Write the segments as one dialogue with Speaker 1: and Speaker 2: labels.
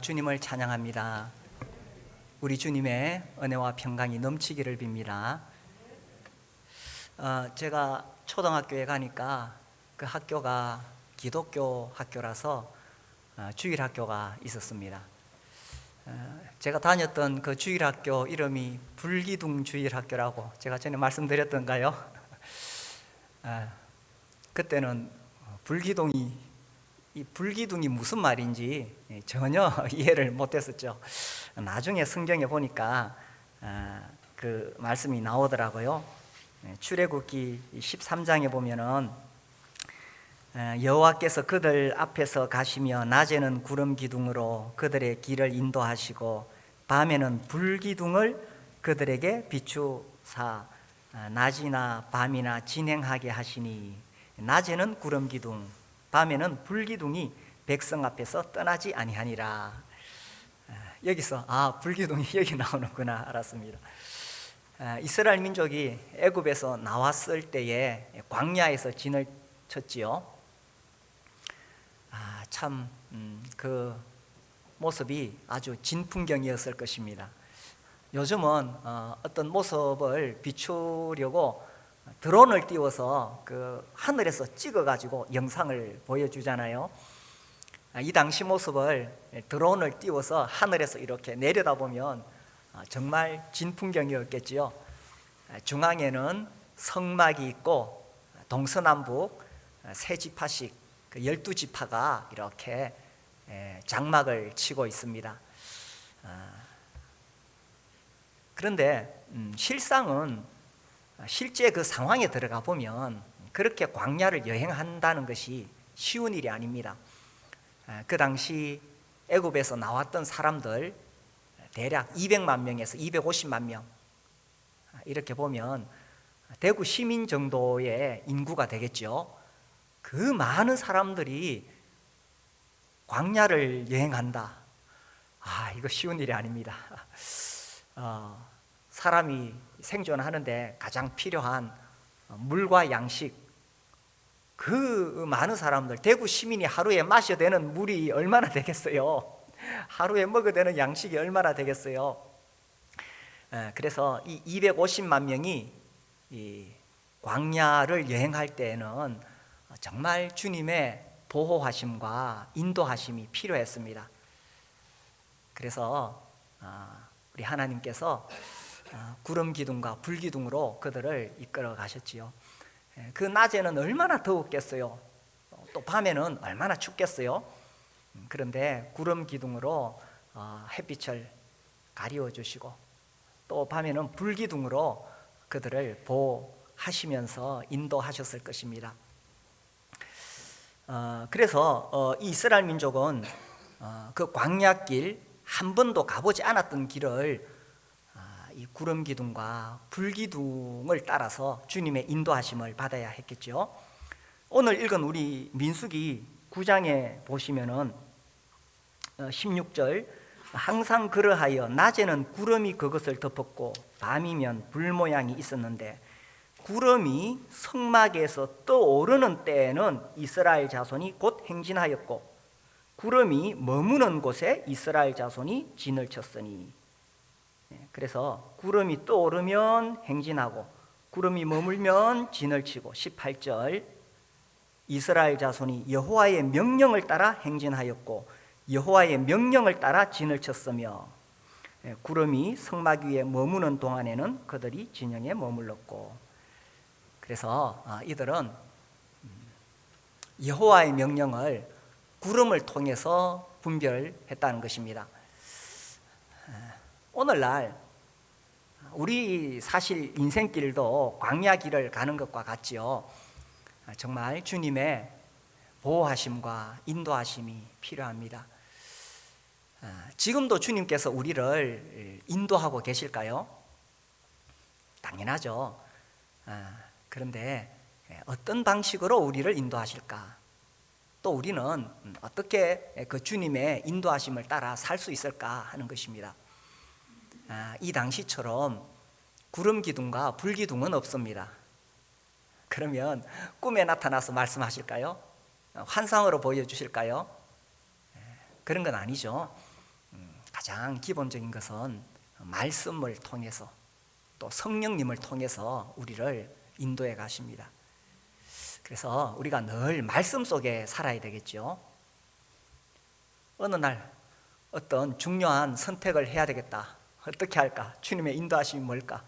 Speaker 1: 주님을 찬양합니다. 우리 주님의 은혜와 평강이 넘치기를 빕니다. 제가 초등학교에 가니까 그 학교가 기독교 학교라서 주일 학교가 있었습니다. 제가 다녔던 그 주일 학교 이름이 불기둥 주일 학교라고 제가 전에 말씀드렸던가요? 그때는 이 불기둥이 무슨 말인지 전혀 이해를 못했었죠. 나중에 성경에 보니까 그 말씀이 나오더라고요. 출애굽기 13장에 보면은 여호와께서 그들 앞에서 가시며 낮에는 구름 기둥으로 그들의 길을 인도하시고 밤에는 불기둥을 그들에게 비추사 낮이나 밤이나 진행하게 하시니, 낮에는 구름 기둥, 밤에는 불기둥이 백성 앞에서 떠나지 아니하니라. 여기서 불기둥이 여기 나오는구나 알았습니다. 이스라엘 민족이 애굽에서 나왔을 때에 광야에서 진을 쳤지요. 참 그 모습이 아주 진풍경이었을 것입니다. 요즘은 어떤 모습을 비추려고 드론을 띄워서 그 하늘에서 찍어가지고 영상을 보여주잖아요. 이 당시 모습을 드론을 띄워서 하늘에서 이렇게 내려다보면 정말 진풍경이었겠지요. 중앙에는 성막이 있고 동서남북 세 지파씩 그 12지파가 이렇게 장막을 치고 있습니다. 그런데 실제 그 상황에 들어가 보면 그렇게 광야를 여행한다는 것이 쉬운 일이 아닙니다. 그 당시 애굽에서 나왔던 사람들 대략 200만 명에서 250만 명, 이렇게 보면 대구 시민 정도의 인구가 되겠죠. 그 많은 사람들이 광야를 여행한다. 이거 쉬운 일이 아닙니다. 사람이 생존하는데 가장 필요한 물과 양식, 그 많은 사람들, 대구 시민이 하루에 마셔야 되는 물이 얼마나 되겠어요? 하루에 먹어야 되는 양식이 얼마나 되겠어요? 그래서 이 250만 명이 이 광야를 여행할 때에는 정말 주님의 보호하심과 인도하심이 필요했습니다. 그래서 우리 하나님께서 구름 기둥과 불 기둥으로 그들을 이끌어 가셨지요. 그 낮에는 얼마나 더웠겠어요. 또 밤에는 얼마나 춥겠어요. 그런데 구름 기둥으로 햇빛을 가리워 주시고 또 밤에는 불 기둥으로 그들을 보호하시면서 인도하셨을 것입니다. 그래서 이 이스라엘 민족은 그 광야길, 한 번도 가보지 않았던 길을 이 구름 기둥과 불 기둥을 따라서 주님의 인도하심을 받아야 했겠죠. 오늘 읽은 우리 민수기 9장에 보시면은 16절, 항상 그러하여 낮에는 구름이 그것을 덮었고 밤이면 불 모양이 있었는데 구름이 성막에서 떠오르는 때에는 이스라엘 자손이 곧 행진하였고 구름이 머무는 곳에 이스라엘 자손이 진을 쳤으니. 그래서 구름이 떠오르면 행진하고 구름이 머물면 진을 치고, 18절, 이스라엘 자손이 여호와의 명령을 따라 행진하였고 여호와의 명령을 따라 진을 쳤으며 구름이 성막 위에 머무는 동안에는 그들이 진영에 머물렀고. 그래서 이들은 여호와의 명령을 구름을 통해서 분별했다는 것입니다. 오늘날 우리 사실 인생길도 광야 길을 가는 것과 같지요. 정말 주님의 보호하심과 인도하심이 필요합니다. 지금도 주님께서 우리를 인도하고 계실까요? 당연하죠. 그런데 어떤 방식으로 우리를 인도하실까? 또 우리는 어떻게 그 주님의 인도하심을 따라 살 수 있을까 하는 것입니다. 이 당시처럼 구름 기둥과 불 기둥은 없습니다. 그러면 꿈에 나타나서 말씀하실까요? 환상으로 보여주실까요? 그런 건 아니죠. 가장 기본적인 것은 말씀을 통해서 또 성령님을 통해서 우리를 인도해 가십니다. 그래서 우리가 늘 말씀 속에 살아야 되겠죠. 어느 날 어떤 중요한 선택을 해야 되겠다. 어떻게 할까? 주님의 인도하심이 뭘까?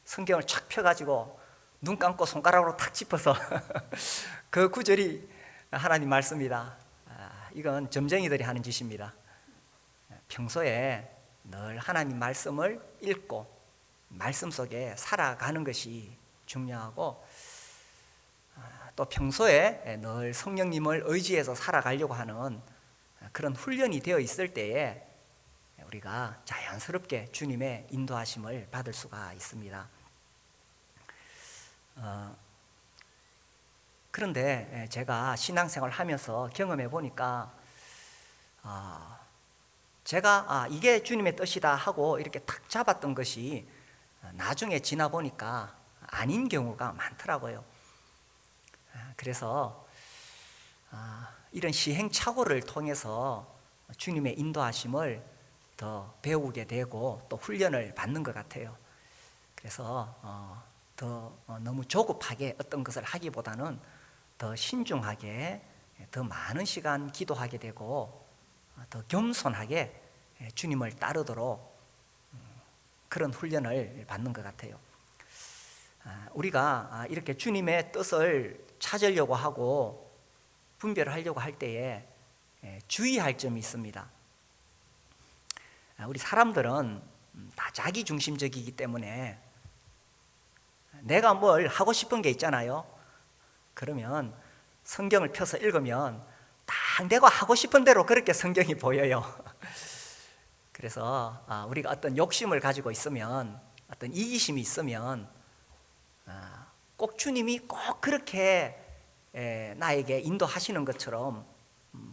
Speaker 1: 성경을 쫙 펴가지고 눈 감고 손가락으로 탁 짚어서 그 구절이 하나님 말씀이다. 이건 점쟁이들이 하는 짓입니다. 평소에 늘 하나님 말씀을 읽고 말씀 속에 살아가는 것이 중요하고, 또 평소에 늘 성령님을 의지해서 살아가려고 하는 그런 훈련이 되어 있을 때에 우리가 자연스럽게 주님의 인도하심을 받을 수가 있습니다. 그런데 제가 신앙생활을 하면서 경험해 보니까 제가 이게 주님의 뜻이다 하고 이렇게 탁 잡았던 것이 나중에 지나 보니까 아닌 경우가 많더라고요. 그래서 이런 시행착오를 통해서 주님의 인도하심을 더 배우게 되고 또 훈련을 받는 것 같아요. 그래서 더 너무 조급하게 어떤 것을 하기보다는 더 신중하게 더 많은 시간 기도하게 되고 더 겸손하게 주님을 따르도록 그런 훈련을 받는 것 같아요. 우리가 이렇게 주님의 뜻을 찾으려고 하고 분별을 하려고 할 때에 주의할 점이 있습니다. 우리 사람들은 다 자기 중심적이기 때문에 내가 뭘 하고 싶은 게 있잖아요. 그러면 성경을 펴서 읽으면 딱 내가 하고 싶은 대로 그렇게 성경이 보여요. 그래서 우리가 어떤 욕심을 가지고 있으면, 어떤 이기심이 있으면 꼭 주님이 꼭 그렇게 나에게 인도하시는 것처럼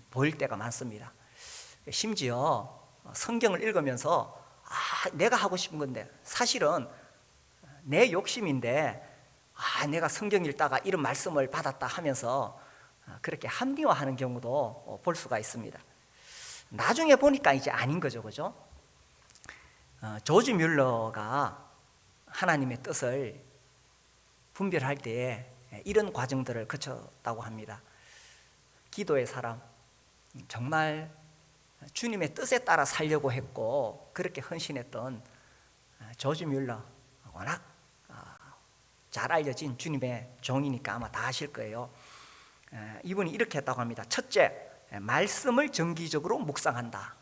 Speaker 1: 보일 때가 많습니다. 심지어 성경을 읽으면서 내가 하고 싶은 건데 사실은 내 욕심인데 내가 성경 읽다가 이런 말씀을 받았다 하면서 그렇게 합리화하는 경우도 볼 수가 있습니다. 나중에 보니까 이제 아닌 거죠, 그죠? 조지 뮬러가 하나님의 뜻을 분별할 때에 이런 과정들을 거쳤다고 합니다. 기도의 사람, 정말 주님의 뜻에 따라 살려고 했고 그렇게 헌신했던 조지 뮬러, 워낙 잘 알려진 주님의 종이니까 아마 다 아실 거예요. 이분이 이렇게 했다고 합니다. 첫째, 말씀을 정기적으로 묵상한다.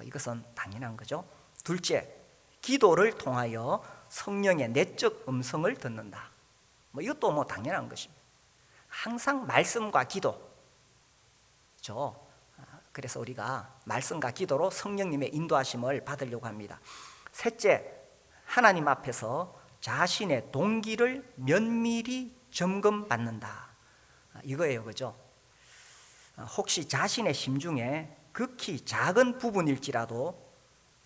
Speaker 1: 이것은 당연한 거죠. 둘째, 기도를 통하여 성령의 내적 음성을 듣는다. 이것도 당연한 것입니다. 항상 말씀과 기도. 그래서 우리가 말씀과 기도로 성령님의 인도하심을 받으려고 합니다. 셋째, 하나님 앞에서 자신의 동기를 면밀히 점검받는다. 이거예요, 그죠? 혹시 자신의 심중에 극히 작은 부분일지라도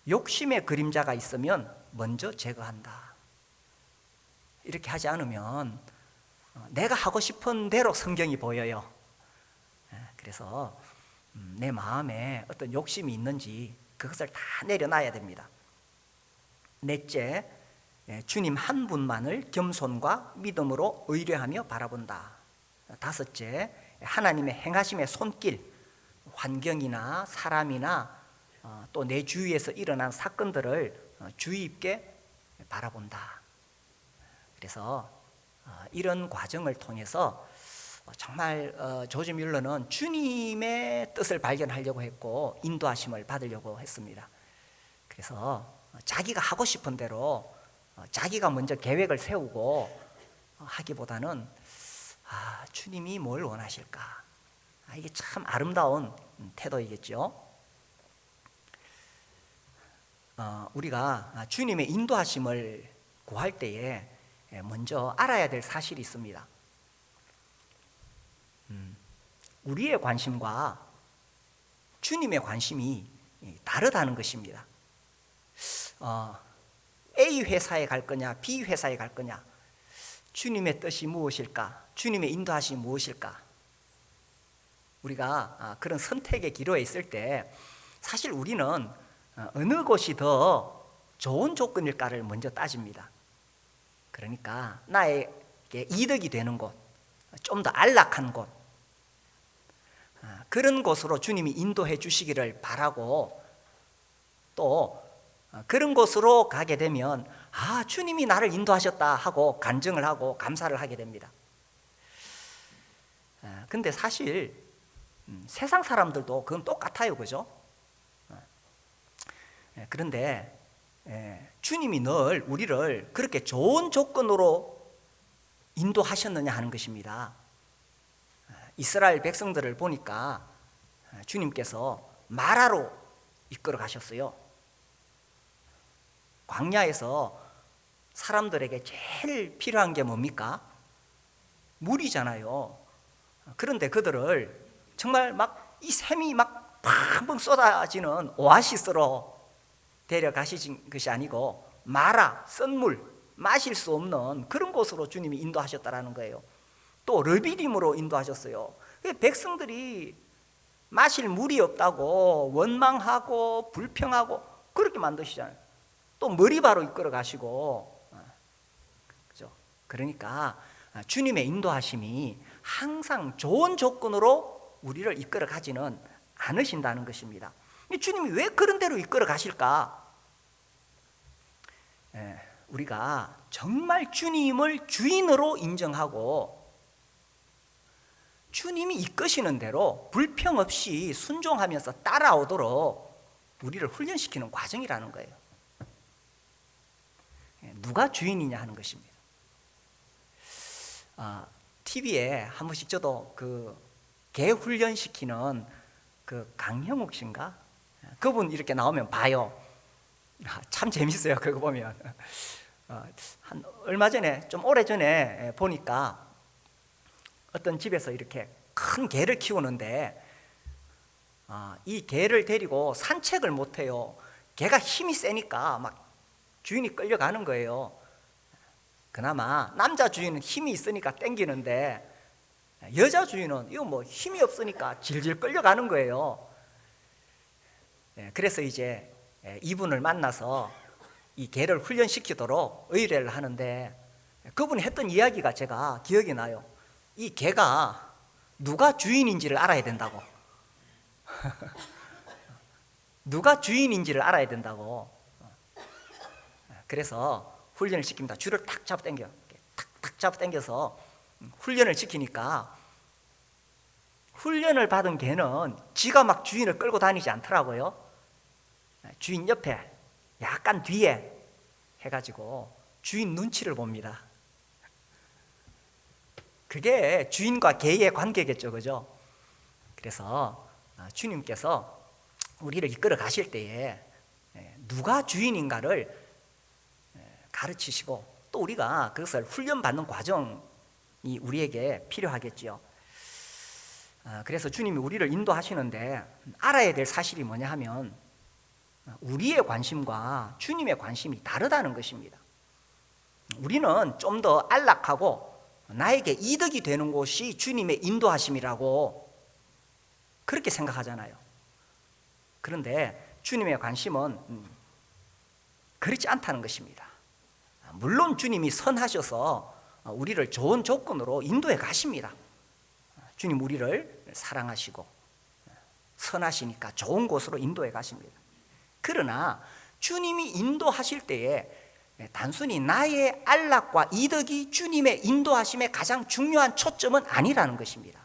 Speaker 1: 욕심의 그림자가 있으면 먼저 제거한다. 이렇게 하지 않으면 내가 하고 싶은 대로 성경이 보여요. 그래서 내 마음에 어떤 욕심이 있는지 그것을 다 내려놔야 됩니다. 넷째, 주님 한 분만을 겸손과 믿음으로 의뢰하며 바라본다. 다섯째, 하나님의 행하심의 손길, 환경이나 사람이나 또 내 주위에서 일어난 사건들을 주의 있게 바라본다. 그래서 이런 과정을 통해서 정말 조지 뮬러는 주님의 뜻을 발견하려고 했고 인도하심을 받으려고 했습니다. 그래서 자기가 하고 싶은 대로 자기가 먼저 계획을 세우고 하기보다는 주님이 뭘 원하실까? 이게 참 아름다운 태도이겠죠. 우리가 주님의 인도하심을 구할 때에 먼저 알아야 될 사실이 있습니다. 우리의 관심과 주님의 관심이 다르다는 것입니다. A 회사에 갈 거냐 B 회사에 갈 거냐, 주님의 뜻이 무엇일까, 주님의 인도하심이 무엇일까. 우리가 그런 선택의 기로에 있을 때 사실 우리는 어느 곳이 더 좋은 조건일까를 먼저 따집니다. 그러니까 나에게 이득이 되는 곳, 좀 더 안락한 곳, 그런 곳으로 주님이 인도해 주시기를 바라고, 또 그런 곳으로 가게 되면 주님이 나를 인도하셨다 하고 간증을 하고 감사를 하게 됩니다. 근데 사실 세상 사람들도 그건 똑같아요, 그죠? 그런데 주님이 늘 우리를 그렇게 좋은 조건으로 인도하셨느냐 하는 것입니다. 이스라엘 백성들을 보니까 주님께서 마라로 이끌어 가셨어요. 광야에서 사람들에게 제일 필요한 게 뭡니까? 물이잖아요. 그런데 그들을 정말 막 이 샘이 막 팡팡 쏟아지는 오아시스로 데려가신 것이 아니고 마라, 썬물, 마실 수 없는 그런 곳으로 주님이 인도하셨다라는 거예요. 또 르비딤으로 인도하셨어요. 백성들이 마실 물이 없다고 원망하고 불평하고 그렇게 만드시잖아요. 또 머리바로 이끌어 가시고, 그죠? 그러니까 주님의 인도하심이 항상 좋은 조건으로 우리를 이끌어 가지는 않으신다는 것입니다. 주님이 왜 그런 대로 이끌어 가실까? 우리가 정말 주님을 주인으로 인정하고 주님이 이끄시는 대로 불평 없이 순종하면서 따라오도록 우리를 훈련시키는 과정이라는 거예요. 누가 주인이냐 하는 것입니다. TV에 한 번씩 저도 개 훈련시키는 강형욱 씨인가? 그분 이렇게 나오면 봐요. 참 재밌어요. 그거 보면. 한 얼마 전에, 좀 오래 전에 보니까 어떤 집에서 이렇게 큰 개를 키우는데 이 개를 데리고 산책을 못해요. 개가 힘이 세니까 막 주인이 끌려가는 거예요. 그나마 남자 주인은 힘이 있으니까 땡기는데 여자 주인은 이거 뭐 힘이 없으니까 질질 끌려가는 거예요. 그래서 이제 이분을 만나서 이 개를 훈련시키도록 의뢰를 하는데 그분이 했던 이야기가 제가 기억이 나요. 이 개가 누가 주인인지를 알아야 된다고. 누가 주인인지를 알아야 된다고. 그래서 훈련을 시킵니다. 줄을 탁 잡아당겨, 탁탁 잡아당겨서 훈련을 시키니까 훈련을 받은 개는 지가 막 주인을 끌고 다니지 않더라고요. 주인 옆에 약간 뒤에 해가지고 주인 눈치를 봅니다. 그게 주인과 개의 관계겠죠, 그죠? 그래서 주님께서 우리를 이끌어 가실 때에 누가 주인인가를 가르치시고 또 우리가 그것을 훈련받는 과정이 우리에게 필요하겠지요. 그래서 주님이 우리를 인도하시는데 알아야 될 사실이 뭐냐 하면 우리의 관심과 주님의 관심이 다르다는 것입니다. 우리는 좀 더 안락하고 나에게 이득이 되는 곳이 주님의 인도하심이라고 그렇게 생각하잖아요. 그런데 주님의 관심은 그렇지 않다는 것입니다. 물론 주님이 선하셔서 우리를 좋은 조건으로 인도해 가십니다. 주님 우리를 사랑하시고 선하시니까 좋은 곳으로 인도해 가십니다. 그러나 주님이 인도하실 때에 단순히 나의 안락과 이득이 주님의 인도하심의 가장 중요한 초점은 아니라는 것입니다.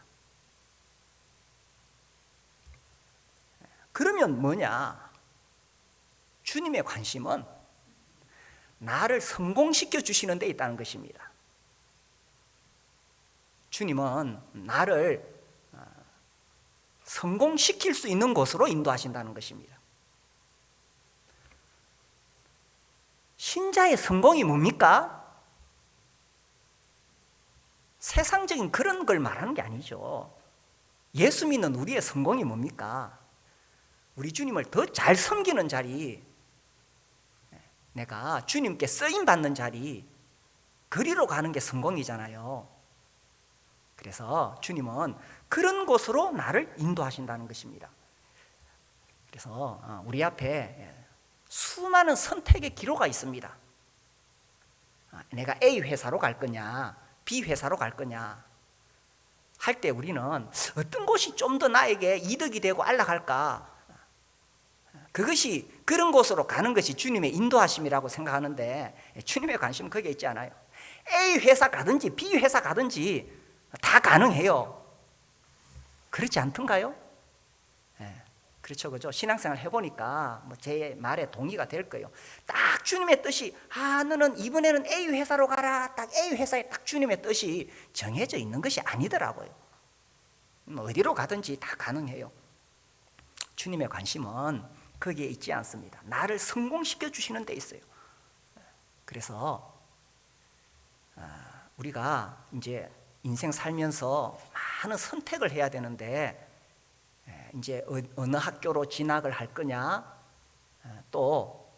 Speaker 1: 그러면 뭐냐? 주님의 관심은 나를 성공시켜 주시는 데 있다는 것입니다. 주님은 나를 성공시킬 수 있는 곳으로 인도하신다는 것입니다. 신자의 성공이 뭡니까? 세상적인 그런 걸 말하는 게 아니죠. 예수 믿는 우리의 성공이 뭡니까? 우리 주님을 더 잘 섬기는 자리, 내가 주님께 쓰임받는 자리, 그리로 가는 게 성공이잖아요. 그래서 주님은 그런 곳으로 나를 인도하신다는 것입니다. 그래서 우리 앞에 수많은 선택의 기로가 있습니다. 내가 A 회사로 갈 거냐, B 회사로 갈 거냐 할 때 우리는 어떤 곳이 좀 더 나에게 이득이 되고 안락할까, 그것이 그런 곳으로 가는 것이 주님의 인도하심이라고 생각하는데, 주님의 관심은 거기에 있지 않아요. A 회사 가든지 B 회사 가든지 다 가능해요. 그렇지 않던가요? 그렇죠, 그죠? 신앙생활 해보니까 제 말에 동의가 될 거예요. 딱 주님의 뜻이, 너는 이번에는 A 회사로 가라, 딱 A 회사에 딱 주님의 뜻이 정해져 있는 것이 아니더라고요. 어디로 가든지 다 가능해요. 주님의 관심은 거기에 있지 않습니다. 나를 성공시켜 주시는 데 있어요. 그래서 우리가 이제 인생 살면서 많은 선택을 해야 되는데, 이제 어느 학교로 진학을 할 거냐, 또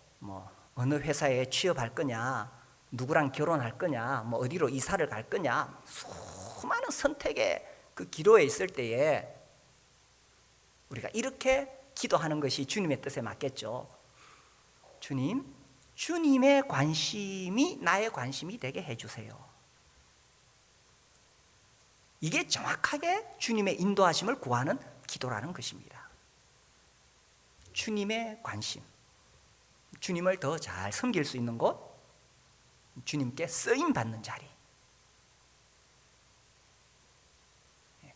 Speaker 1: 어느 회사에 취업할 거냐, 누구랑 결혼할 거냐, 어디로 이사를 갈 거냐, 수많은 선택의 그 기로에 있을 때에 우리가 이렇게 기도하는 것이 주님의 뜻에 맞겠죠. 주님, 주님의 관심이 나의 관심이 되게 해주세요. 이게 정확하게 주님의 인도하심을 구하는 기도라는 것입니다. 주님의 관심, 주님을 더 잘 섬길 수 있는 곳, 주님께 쓰임 받는 자리,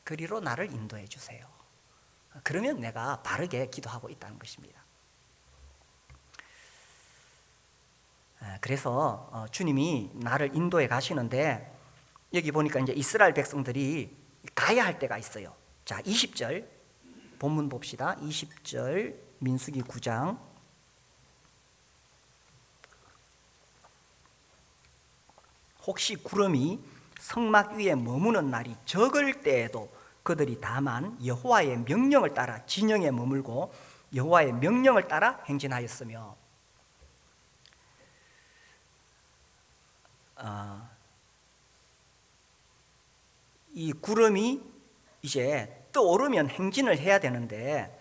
Speaker 1: 그리로 나를 인도해 주세요. 그러면 내가 바르게 기도하고 있다는 것입니다. 그래서 주님이 나를 인도해 가시는데, 여기 보니까 이제 이스라엘 백성들이 가야 할 때가 있어요. 자, 20절 본문 봅시다. 20절 민수기 9장. 혹시 구름이 성막 위에 머무는 날이 적을 때에도 그들이 다만 여호와의 명령을 따라 진영에 머물고 여호와의 명령을 따라 행진하였으며, 이 구름이 이제 떠오르면 행진을 해야 되는데,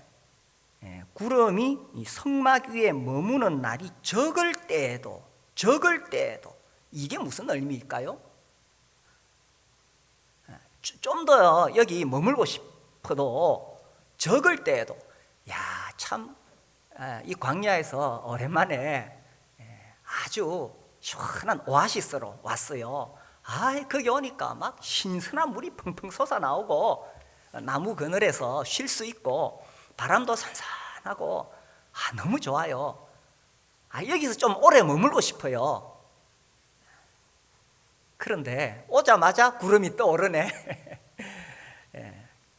Speaker 1: 구름이 이 성막 위에 머무는 날이 적을 때에도 이게 무슨 의미일까요? 좀 더 여기 머물고 싶어도 적을 때에도, 참 이 광야에서 오랜만에 아주 시원한 오아시스로 왔어요. 거기 오니까 막 신선한 물이 펑펑 솟아나오고 나무 그늘에서 쉴 수 있고 바람도 산산하고 너무 좋아요. 여기서 좀 오래 머물고 싶어요. 그런데 오자마자 구름이 떠오르네.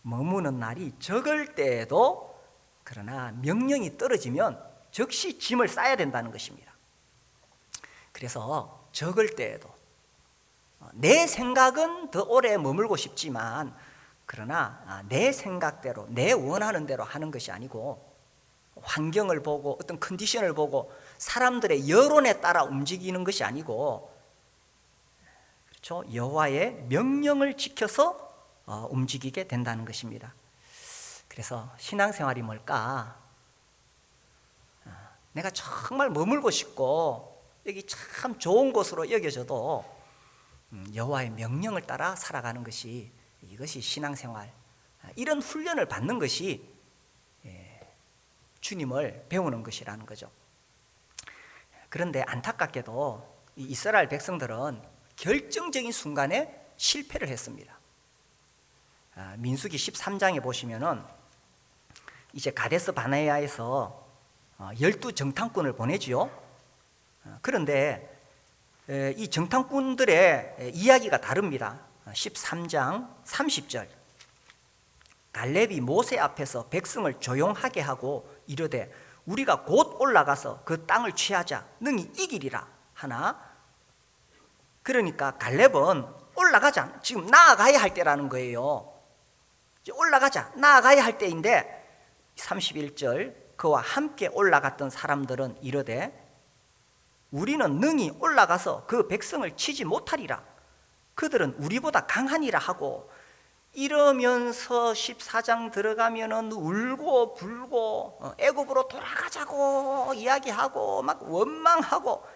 Speaker 1: 머무는 날이 적을 때에도, 그러나 명령이 떨어지면 즉시 짐을 싸야 된다는 것입니다. 그래서 적을 때에도 내 생각은 더 오래 머물고 싶지만, 그러나 내 생각대로 내 원하는 대로 하는 것이 아니고, 환경을 보고 어떤 컨디션을 보고 사람들의 여론에 따라 움직이는 것이 아니고, 그렇죠? 여호와의 명령을 지켜서 움직이게 된다는 것입니다. 그래서 신앙생활이 뭘까? 내가 정말 머물고 싶고 여기 참 좋은 곳으로 여겨져도 여호와의 명령을 따라 살아가는 것이, 이것이 신앙생활, 이런 훈련을 받는 것이 주님을 배우는 것이라는 거죠. 그런데 안타깝게도 이 이스라엘 백성들은 결정적인 순간에 실패를 했습니다. 민수기 13장에 보시면은 이제 가데스 바네아에서 12정탐꾼을 보내지요. 그런데 이 정탐꾼들의 이야기가 다릅니다. 13장 30절, 갈렙이 모세 앞에서 백성을 조용하게 하고 이르되 우리가 곧 올라가서 그 땅을 취하자, 능히 이기리라 하나. 그러니까 갈렙은 올라가자, 지금 나아가야 할 때라는 거예요. 올라가자, 나아가야 할 때인데 31절, 그와 함께 올라갔던 사람들은 이르되 우리는 능히 올라가서 그 백성을 치지 못하리라. 그들은 우리보다 강하니라 하고 이러면서 14장 들어가면은 울고 불고 애굽으로 돌아가자고 이야기하고 막 원망하고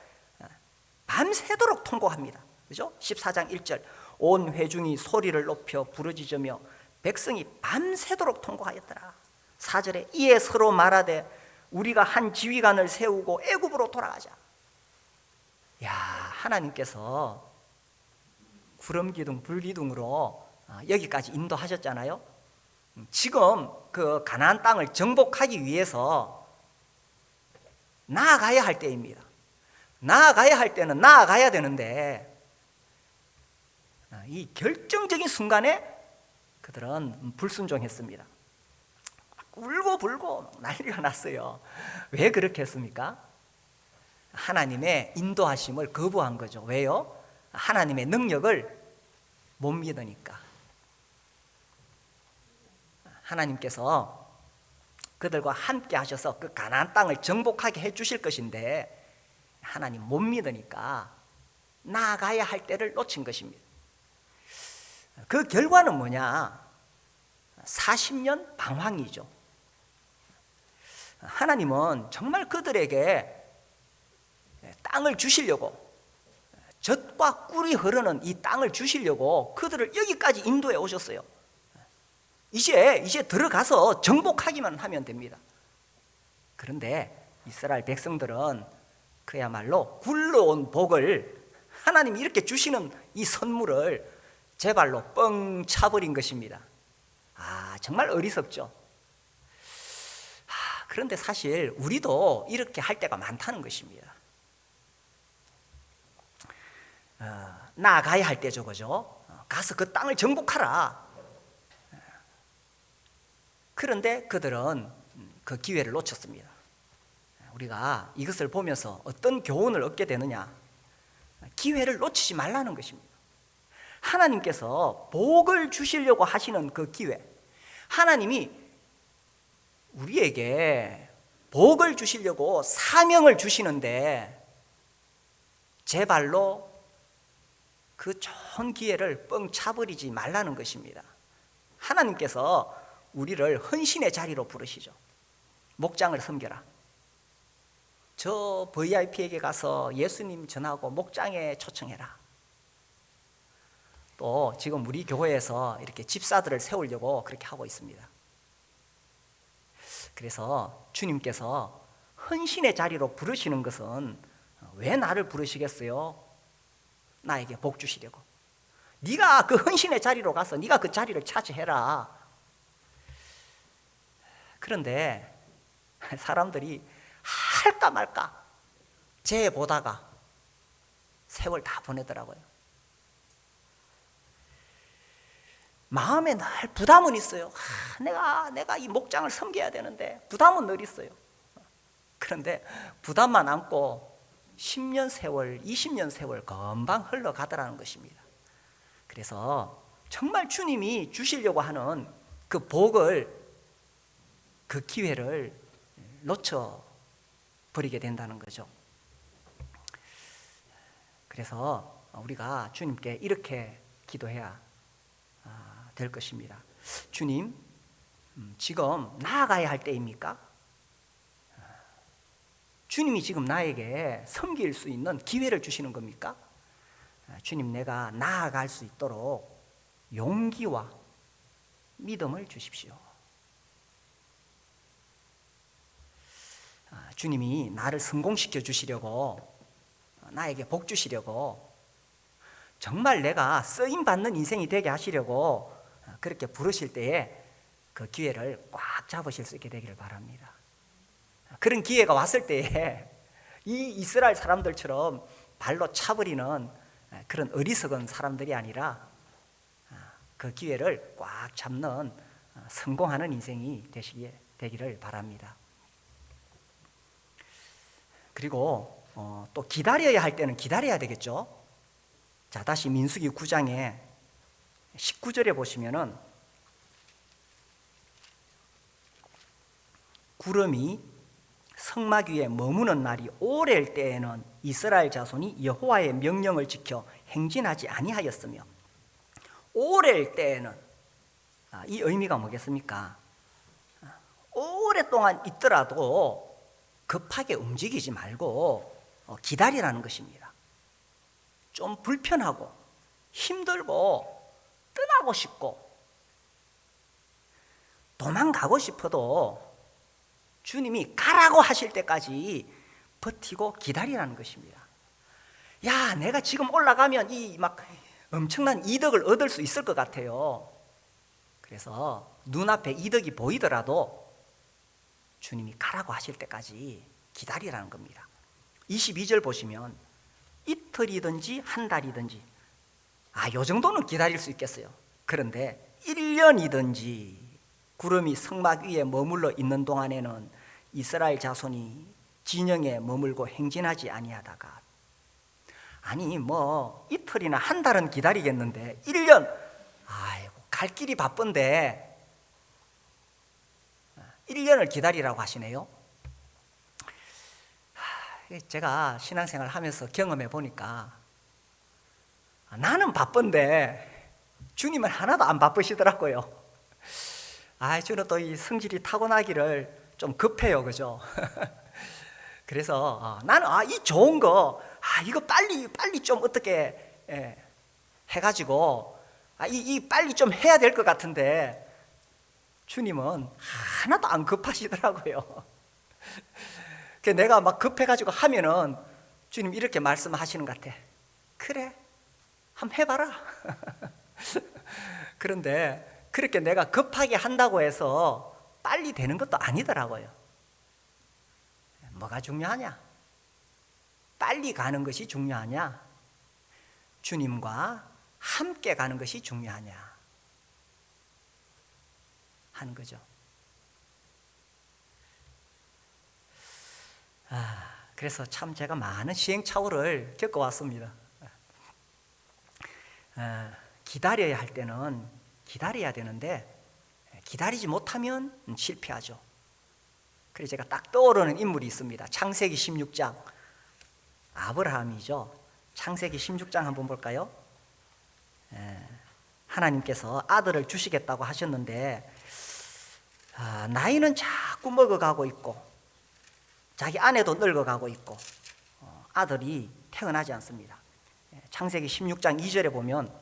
Speaker 1: 밤새도록 통곡합니다. 그죠? 14장 1절 온 회중이 소리를 높여 부르짖으며 백성이 밤새도록 통곡하였더라. 4절에 이에 서로 말하되 우리가 한 지휘관을 세우고 애굽으로 돌아가자. 야, 하나님께서 구름 기둥 불 기둥으로 여기까지 인도하셨잖아요. 지금 그 가나안 땅을 정복하기 위해서 나아가야 할 때입니다. 나아가야 할 때는 나아가야 되는데 이 결정적인 순간에 그들은 불순종했습니다. 울고 불고 난리가 났어요. 왜 그렇게 했습니까? 하나님의 인도하심을 거부한 거죠. 왜요? 하나님의 능력을 못 믿으니까. 하나님께서 그들과 함께 하셔서 그 가나안 땅을 정복하게 해 주실 것인데 하나님 못 믿으니까 나아가야 할 때를 놓친 것입니다. 그 결과는 뭐냐? 40년 방황이죠. 하나님은 정말 그들에게 땅을 주시려고, 젖과 꿀이 흐르는 이 땅을 주시려고 그들을 여기까지 인도해 오셨어요. 이제 들어가서 정복하기만 하면 됩니다. 그런데 이스라엘 백성들은 그야말로 굴러온 복을, 하나님이 이렇게 주시는 이 선물을 제 발로 뻥 차버린 것입니다. 정말 어리석죠. 그런데 사실 우리도 이렇게 할 때가 많다는 것입니다. 나아가야 할 때죠, 그죠? 가서 그 땅을 정복하라. 그런데 그들은 그 기회를 놓쳤습니다. 우리가 이것을 보면서 어떤 교훈을 얻게 되느냐? 기회를 놓치지 말라는 것입니다. 하나님께서 복을 주시려고 하시는 그 기회, 하나님이 우리에게 복을 주시려고 사명을 주시는데 제 발로 그 좋은 기회를 뻥 차버리지 말라는 것입니다. 하나님께서 우리를 헌신의 자리로 부르시죠. 목장을 섬겨라. 저 VIP에게 가서 예수님 전하고 목장에 초청해라. 또 지금 우리 교회에서 이렇게 집사들을 세우려고 그렇게 하고 있습니다. 그래서 주님께서 헌신의 자리로 부르시는 것은 왜 나를 부르시겠어요? 나에게 복 주시려고. 네가 그 헌신의 자리로 가서 네가 그 자리를 차지해라. 그런데 사람들이 할까 말까 재 보다가 세월 다 보내더라고요. 마음에 늘 부담은 있어요. 내가 이 목장을 섬겨야 되는데 부담은 늘 있어요. 그런데 부담만 안고 10년 세월, 20년 세월 금방 흘러가더라는 것입니다. 그래서 정말 주님이 주시려고 하는 그 복을, 그 기회를 놓쳐버리게 된다는 거죠. 그래서 우리가 주님께 이렇게 기도해야 될 것입니다. 주님, 지금 나아가야 할 때입니까? 주님이 지금 나에게 섬길 수 있는 기회를 주시는 겁니까? 주님, 내가 나아갈 수 있도록 용기와 믿음을 주십시오. 주님이 나를 성공시켜 주시려고, 나에게 복 주시려고, 정말 내가 쓰임받는 인생이 되게 하시려고 그렇게 부르실 때에 그 기회를 꽉 잡으실 수 있게 되기를 바랍니다. 그런 기회가 왔을 때에 이 이스라엘 사람들처럼 발로 차버리는 그런 어리석은 사람들이 아니라 그 기회를 꽉 잡는 성공하는 인생이 되기를 바랍니다. 그리고 또 기다려야 할 때는 기다려야 되겠죠. 자, 다시 민수기 9장에 19절에 보시면은 구름이 성막 위에 머무는 날이 오래일 때에는 이스라엘 자손이 여호와의 명령을 지켜 행진하지 아니하였으며, 오래일 때에는 이 의미가 뭐겠습니까? 오랫동안 있더라도 급하게 움직이지 말고 기다리라는 것입니다. 좀 불편하고 힘들고 떠나고 싶고 도망가고 싶어도 주님이 가라고 하실 때까지 버티고 기다리라는 것입니다. 야, 내가 지금 올라가면 이 막 엄청난 이득을 얻을 수 있을 것 같아요. 그래서 눈앞에 이득이 보이더라도 주님이 가라고 하실 때까지 기다리라는 겁니다. 22절 보시면 이틀이든지 한 달이든지 요 정도는 기다릴 수 있겠어요. 그런데 1년이든지 구름이 성막 위에 머물러 있는 동안에는 이스라엘 자손이 진영에 머물고 행진하지 아니하다가, 아니 뭐 이틀이나 한 달은 기다리겠는데 1년, 아이고 갈 길이 바쁜데 1년을 기다리라고 하시네요. 제가 신앙생활 하면서 경험해 보니까 나는 바쁜데 주님은 하나도 안 바쁘시더라고요. 저는 또 이 성질이 타고나기를 좀 급해요, 그죠? 그래서 나는 이 좋은 거 이거 빨리 좀 어떻게 해가지고 이 빨리 좀 해야 될 것 같은데 주님은 하나도 안 급하시더라고요. 내가 막 급해가지고 하면은 주님 이렇게 말씀하시는 것 같아. 그래, 한번 해봐라. 그런데 그렇게 내가 급하게 한다고 해서 빨리 되는 것도 아니더라고요. 뭐가 중요하냐? 빨리 가는 것이 중요하냐? 주님과 함께 가는 것이 중요하냐? 하는 거죠. 그래서 참 제가 많은 시행착오를 겪어왔습니다. 기다려야 할 때는 기다려야 되는데 기다리지 못하면 실패하죠. 그래서 제가 딱 떠오르는 인물이 있습니다. 창세기 16장 아브라함이죠. 창세기 16장 한번 볼까요? 하나님께서 아들을 주시겠다고 하셨는데 나이는 자꾸 먹어가고 있고 자기 아내도 늙어가고 있고 아들이 태어나지 않습니다. 창세기 16장 2절에 보면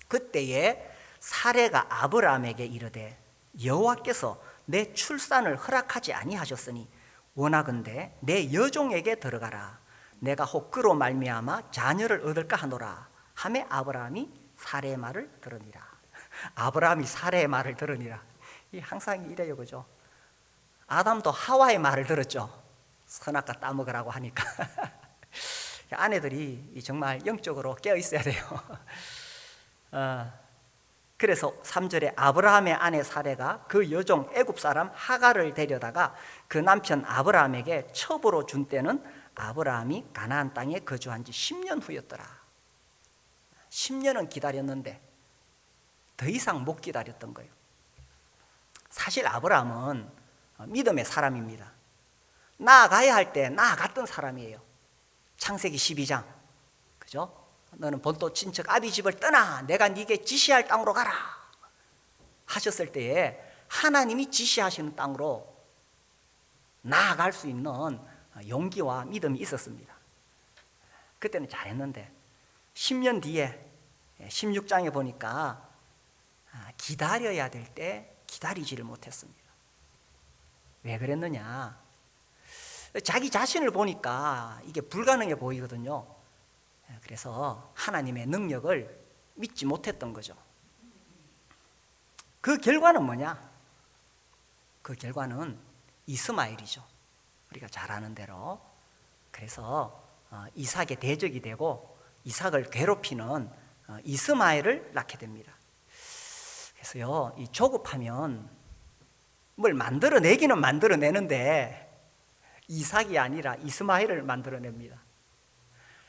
Speaker 1: 그때에 사레가 아브라함에게 이르되 여호와께서 내 출산을 허락하지 아니하셨으니 원하건대 내 여종에게 들어가라. 내가 혹 그로 말미암아 자녀를 얻을까 하노라. 하매 아브라함이 사레의 말을 들으니라. 아브라함이 사레의 말을 들으니라. 항상 이래요, 그죠? 아담도 하와의 말을 들었죠. 선악과 따먹으라고 하니까. 아내들이 정말 영적으로 깨어 있어야 돼요. 그래서 3절에 아브라함의 아내 사레가 그 여종 애굽 사람 하갈을 데려다가 그 남편 아브라함에게 첩으로 준 때는 아브라함이 가나안 땅에 거주한 지 10년 후였더라. 10년은 기다렸는데 더 이상 못 기다렸던 거예요. 사실 아브라함은 믿음의 사람입니다. 나아가야 할 때 나아갔던 사람이에요. 창세기 12장, 그죠? 너는 본토 친척 아비 집을 떠나 내가 네게 지시할 땅으로 가라 하셨을 때에 하나님이 지시하시는 땅으로 나아갈 수 있는 용기와 믿음이 있었습니다. 그때는 잘했는데 10년 뒤에 16장에 보니까 기다려야 될 때 기다리지를 못했습니다. 왜 그랬느냐? 자기 자신을 보니까 이게 불가능해 보이거든요. 그래서 하나님의 능력을 믿지 못했던 거죠. 그 결과는 뭐냐? 그 결과는 이스마엘이죠. 우리가 잘 아는 대로. 그래서 이삭의 대적이 되고 이삭을 괴롭히는 이스마엘을 낳게 됩니다. 그래서요, 이 조급하면 뭘 만들어내기는 만들어내는데 이삭이 아니라 이스마엘을 만들어냅니다.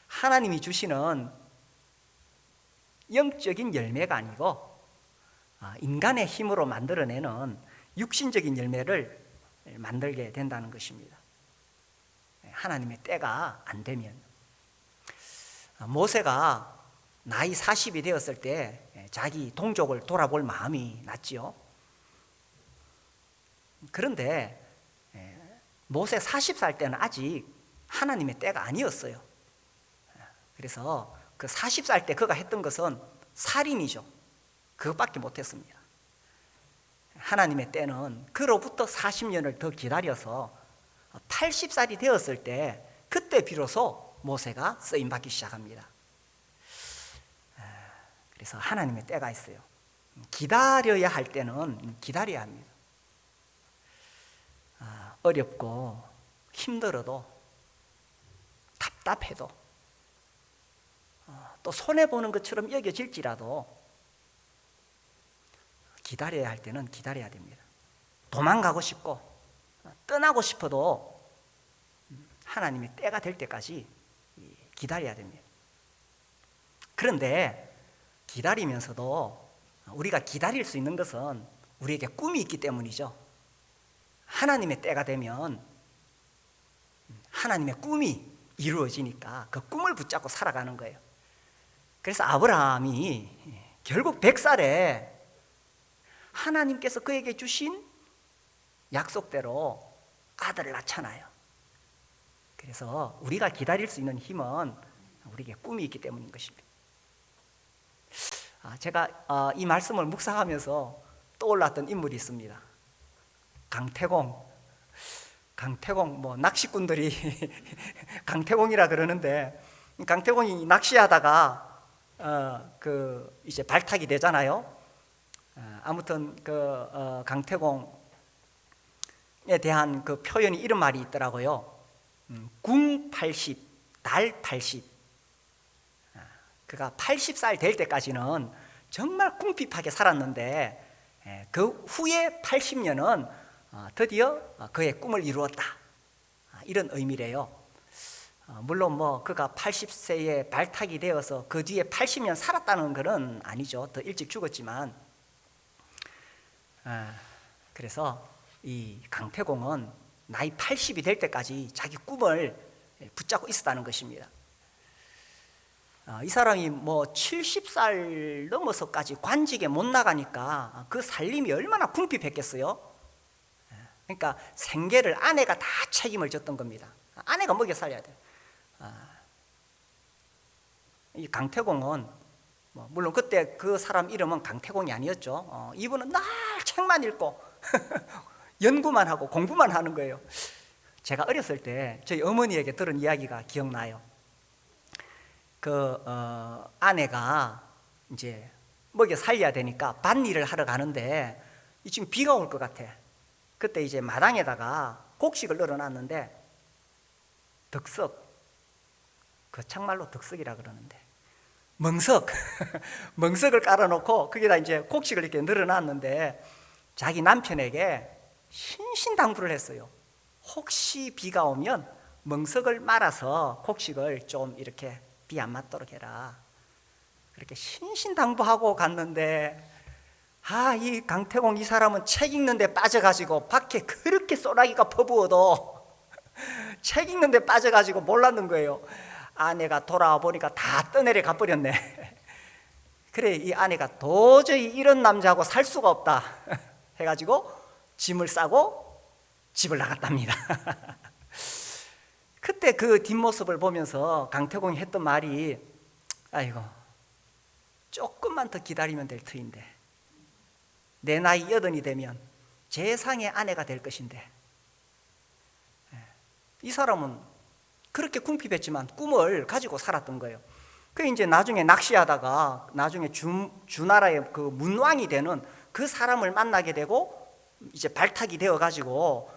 Speaker 1: 하나님이 주시는 영적인 열매가 아니고 인간의 힘으로 만들어내는 육신적인 열매를 만들게 된다는 것입니다. 하나님의 때가 안 되면. 모세가 나이 40이 되었을 때 자기 동족을 돌아볼 마음이 났지요. 그런데 모세 40살 때는 아직 하나님의 때가 아니었어요. 그래서 그 40살 때 그가 했던 것은 살인이죠. 그것밖에 못했습니다. 하나님의 때는 그로부터 40년을 더 기다려서 80살이 되었을 때 그때 비로소 모세가 쓰임받기 시작합니다. 그래서 하나님의 때가 있어요. 기다려야 할 때는 기다려야 합니다. 어렵고 힘들어도 답답해도 또 손해보는 것처럼 여겨질지라도 기다려야 할 때는 기다려야 됩니다. 도망가고 싶고 떠나고 싶어도 하나님의 때가 될 때까지 기다려야 됩니다. 그런데 기다리면서도 우리가 기다릴 수 있는 것은 우리에게 꿈이 있기 때문이죠. 하나님의 때가 되면 하나님의 꿈이 이루어지니까 그 꿈을 붙잡고 살아가는 거예요. 그래서 아브라함이 결국 100살에 하나님께서 그에게 주신 약속대로 아들을 낳잖아요. 그래서 우리가 기다릴 수 있는 힘은 우리에게 꿈이 있기 때문인 것입니다. 제가 이 말씀을 묵상하면서 떠올랐던 인물이 있습니다. 강태공 뭐 낚시꾼들이 강태공이라 그러는데, 강태공이 낚시하다가 이제 발탁이 되잖아요. 아무튼 강태공에 대한 그 표현이 이런 말이 있더라고요. 궁 80, 달 80. 그가 80살 될 때까지는 정말 궁핍하게 살았는데 그 후에 80년은 드디어 그의 꿈을 이루었다, 이런 의미래요. 물론 뭐 그가 80세에 발탁이 되어서 그 뒤에 80년 살았다는 것은 아니죠. 더 일찍 죽었지만, 그래서 이 강태공은 나이 80이 될 때까지 자기 꿈을 붙잡고 있었다는 것입니다. 이 사람이 뭐 70살 넘어서까지 관직에 못 나가니까 그 살림이 얼마나 궁핍했겠어요. 그러니까 생계를 아내가 다 책임을 졌던 겁니다. 아내가 먹여 살려야 돼요. 이 강태공은 물론 그때 그 사람 이름은 강태공이 아니었죠. 이분은 날 책만 읽고 연구만 하고 공부만 하는 거예요. 제가 어렸을 때 저희 어머니에게 들은 이야기가 기억나요. 아내가 이제 먹여 살려야 되니까 밭일을 하러 가는데 지금 비가 올 것 같아. 그때 이제 마당에다가 곡식을 널어놨는데 덕석, 거창말로 덕석이라 그러는데 멍석, 멍석을 깔아놓고 거기다 이제 곡식을 이렇게 널어놨는데 자기 남편에게 신신당부를 했어요. 혹시 비가 오면 멍석을 말아서 곡식을 좀 이렇게 비 안 맞도록 해라. 그렇게 신신당부하고 갔는데 이 강태공 이 사람은 책 읽는 데 빠져가지고 밖에 그렇게 소나기가 퍼부어도 책 읽는 데 빠져가지고 몰랐는 거예요. 아내가 돌아와 보니까 다 떠내려 가버렸네. 그래, 이 아내가 도저히 이런 남자하고 살 수가 없다 해가지고 짐을 싸고 집을 나갔답니다. 그때 그 뒷모습을 보면서 강태공이 했던 말이, 아이고 조금만 더 기다리면 될 터인데, 내 나이 80이 되면 재상의 아내가 될 것인데. 이 사람은 그렇게 궁핍했지만 꿈을 가지고 살았던 거예요. 그 이제 나중에 낚시하다가 나중에 주나라의 그 문왕이 되는 그 사람을 만나게 되고 이제 발탁이 되어 가지고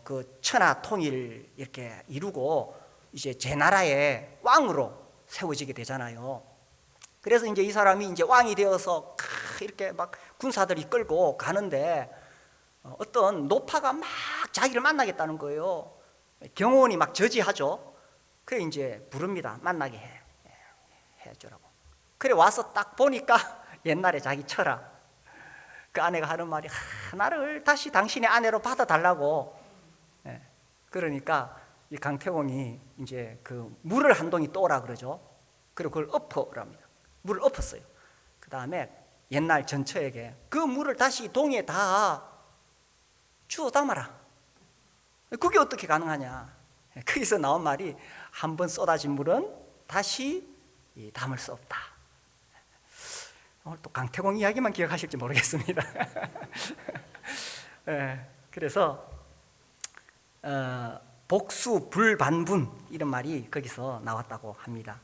Speaker 1: 그 천하 통일 이렇게 이루고 이제 제 나라의 왕으로 세워지게 되잖아요. 그래서 이제 이 사람이 이제 왕이 되어서 이렇게 막 군사들이 끌고 가는데 어떤 노파가 막 자기를 만나겠다는 거예요. 경호원이 막 저지하죠. 그래 이제 부릅니다. 만나게 해주라고. 그래 와서 딱 보니까 옛날에 자기 처라, 그 아내가 하는 말이, 나를 다시 당신의 아내로 받아달라고. 그러니까 이 강태공이 이제 그 물을 한 동이 떠오라 그러죠. 그리고 그걸 엎어랍니다. 물을 엎었어요. 그 다음에 옛날 전처에게 그 물을 다시 동에 다 주워 담아라. 그게 어떻게 가능하냐? 거기서 나온 말이 한 번 쏟아진 물은 다시 담을 수 없다. 오늘 또 강태공 이야기만 기억하실지 모르겠습니다. 그래서 복수 불반분 이런 말이 거기서 나왔다고 합니다.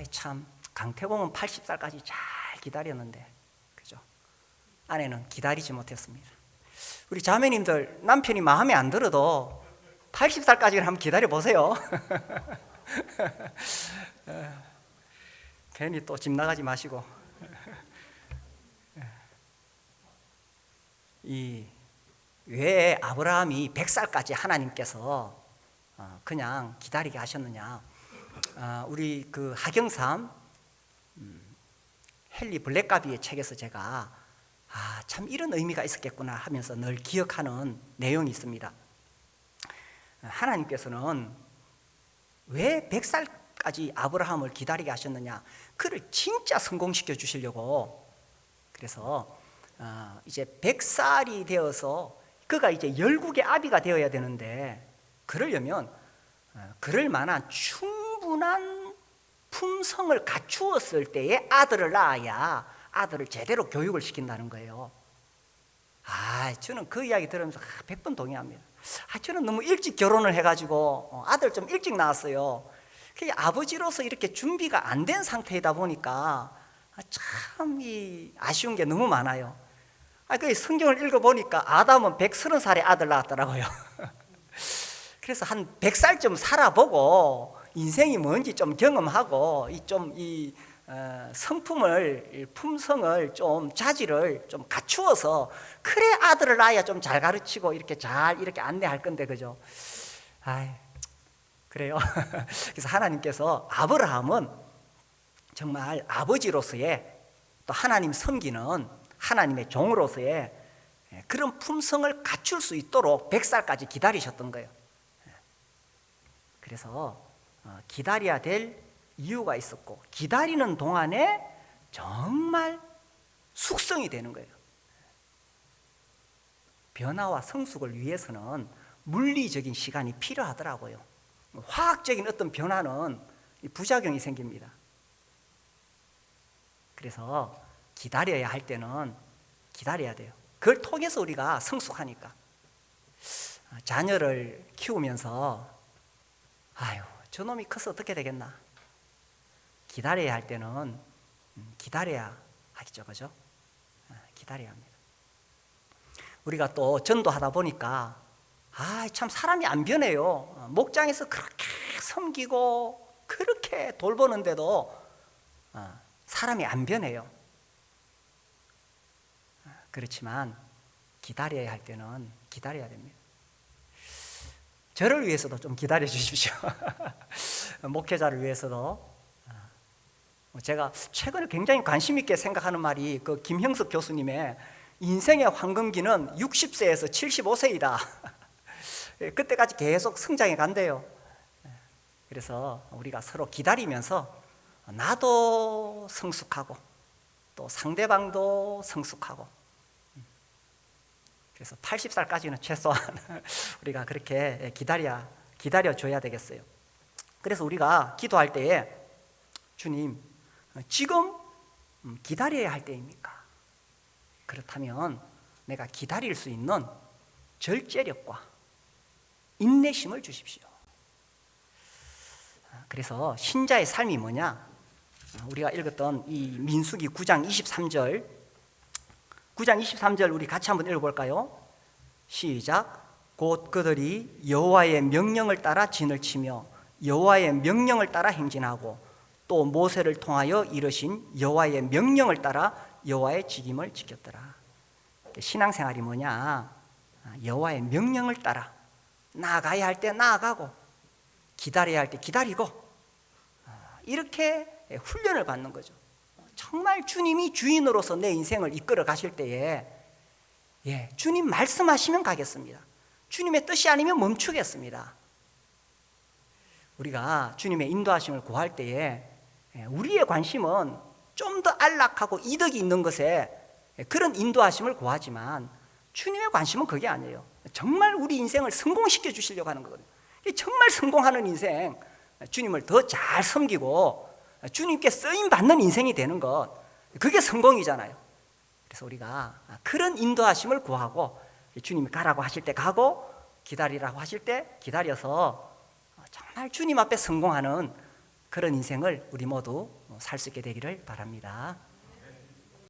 Speaker 1: 참 강태공은 80살까지 잘 기다렸는데, 그죠? 아내는 기다리지 못했습니다. 우리 자매님들 남편이 마음에 안 들어도 80살까지는 한번 기다려 보세요. 괜히 또 집 나가지 마시고. 왜 아브라함이 100살까지 하나님께서 그냥 기다리게 하셨느냐? 우리 그 하경삼 헨리 블랙가비의 책에서 제가 참 이런 의미가 있었겠구나 하면서 늘 기억하는 내용이 있습니다. 하나님께서는 왜 100살까지 아브라함을 기다리게 하셨느냐? 그를 진짜 성공시켜 주시려고. 그래서 이제 100살이 되어서 그가 이제 열국의 아비가 되어야 되는데, 그러려면 그럴 만한 충분한 품성을 갖추었을 때에 아들을 낳아야 아들을 제대로 교육을 시킨다는 거예요. 저는 그 이야기 들으면서 100번 동의합니다. 저는 너무 일찍 결혼을 해가지고 아들 좀 일찍 낳았어요. 아버지로서 이렇게 준비가 안 된 상태이다 보니까 참 아쉬운 게 너무 많아요. 그 성경을 읽어보니까 아담은 130살에 아들 낳았더라고요. 그래서 한 100살쯤 살아보고 인생이 뭔지 좀 경험하고 이 성품을, 품성을 좀, 자질을 좀 갖추어서, 그래 아들을 낳아야 좀 잘 가르치고 이렇게 안내할 건데, 그죠? 그래요. 그래서 하나님께서 아브라함은 정말 아버지로서의, 또 하나님 섬기는 하나님의 종으로서의 그런 품성을 갖출 수 있도록 100살까지 기다리셨던 거예요. 그래서 기다려야 될 이유가 있었고, 기다리는 동안에 정말 숙성이 되는 거예요. 변화와 성숙을 위해서는 물리적인 시간이 필요하더라고요. 화학적인 어떤 변화는 부작용이 생깁니다. 그래서 기다려야 할 때는 기다려야 돼요. 그걸 통해서 우리가 성숙하니까. 자녀를 키우면서 저놈이 커서 어떻게 되겠나, 기다려야 할 때는 기다려야 하겠죠, 그죠? 기다려야 합니다. 우리가 또 전도하다 보니까 참 사람이 안 변해요. 목장에서 그렇게 섬기고 그렇게 돌보는데도 사람이 안 변해요. 그렇지만 기다려야 할 때는 기다려야 됩니다. 저를 위해서도 좀 기다려 주십시오. 목회자를 위해서도. 제가 최근에 굉장히 관심 있게 생각하는 말이 그 김형석 교수님의 인생의 황금기는 60세에서 75세이다. 그때까지 계속 성장해 간대요. 그래서 우리가 서로 기다리면서 나도 성숙하고 또 상대방도 성숙하고, 그래서 80살까지는 최소한 우리가 그렇게 기다려줘야 되겠어요. 그래서 우리가 기도할 때에, 주님, 지금 기다려야 할 때입니까? 그렇다면 내가 기다릴 수 있는 절제력과 인내심을 주십시오. 그래서 신자의 삶이 뭐냐? 우리가 읽었던 이 민수기 9장 23절 우리 같이 한번 읽어볼까요? 시작. 곧 그들이 여호와의 명령을 따라 진을 치며 여호와의 명령을 따라 행진하고 또 모세를 통하여 이르신 여호와의 명령을 따라 여호와의 직임을 지켰더라. 신앙생활이 뭐냐? 여호와의 명령을 따라 나아가야 할 때 나아가고 기다려야 할 때 기다리고, 이렇게 훈련을 받는 거죠. 정말 주님이 주인으로서 내 인생을 이끌어 가실 때에 주님 말씀하시면 가겠습니다. 주님의 뜻이 아니면 멈추겠습니다. 우리가 주님의 인도하심을 구할 때에 우리의 관심은 좀 더 안락하고 이득이 있는 것에 그런 인도하심을 구하지만, 주님의 관심은 그게 아니에요. 정말 우리 인생을 성공시켜 주시려고 하는 거거든요. 정말 성공하는 인생, 주님을 더 잘 섬기고 주님께 쓰임 받는 인생이 되는 것, 그게 성공이잖아요. 그래서 우리가 그런 인도하심을 구하고 주님이 가라고 하실 때 가고 기다리라고 하실 때 기다려서 정말 주님 앞에 성공하는 그런 인생을 우리 모두 살 수 있게 되기를 바랍니다.